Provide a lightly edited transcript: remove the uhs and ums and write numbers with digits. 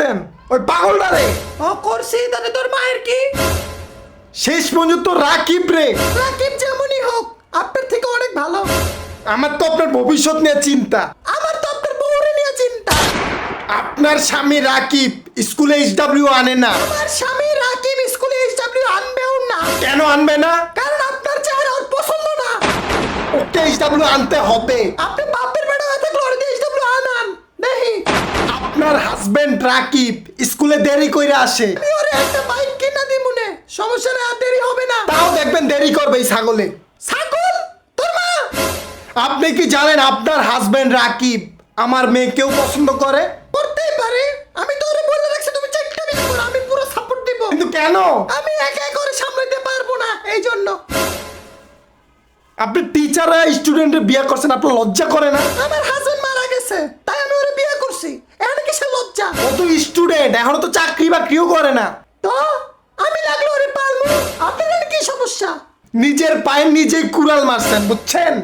করছেন ওই পাগলটারে? ও করছি, তাহলে তোর মায়ের কি? শেষ পর্যন্ত রাকিব রে। রাকিব যেমনই হোক, আপনার থেকে অনেক ভালো। আমার তো আপনার ভবিষ্যৎ নিয়ে চিন্তা। আমার তো আপনার বউরে নিয়ে চিন্তা। আপনার স্বামী রাকিব স্কুলে এইচডব্লিউ আনে না। আমার স্বামী রাকিব স্কুলে এইচডব্লিউ আনবেও না। কেন আনবে না? কারণ আপনার চেহারা ওর পছন্দ না। ওকে এইচডব্লিউ আনতে হবে। আপনি বাপের বেটা হয়ে থাকলে ওর এইচডব্লিউ আনান দেখি। আপনার হাজবেন্ড রাকিব স্কুলে দেরি কইরা আসে। আমি ওরে একটা বাইক কিনা দিমুনে, সমস্যা নেই, আর দেরি হবে না। তাও দেখবেন দেরি করবে এই ছাগলে। ছাগল তোর মা। আপনি কি জানেন আপনার হাজবেন্ড রাকিব আমার মেয়েকেও পছন্দ করে? করতেই পারে, আমি তো ওরে বলে রাখছি তুমি চেষ্টা বিয়ে করো, আমি পুরো সাপোর্ট দিব। কিন্তু কেন? আমি একা করে সামলাতে পারবো না, এই জন্য। আপনি টিচাররা স্টুডেন্টের বিয়ে করছেন, আপনার লজ্জা করে না? আমার হাজবেন্ড মারা গেছে, তাই আমি ওরে বিয়ে করছি, এখানে কিসের লজ্জা? ও তো স্টুডেন্ট, এখনো তো চাকরি বাকরিও করে না। তো আমি লাগলো ওরে পালমু, আপনার এখানে কি সমস্যা? নিজের পায়ে নিজেই কুড়াল মারছেন, বুঝছেন?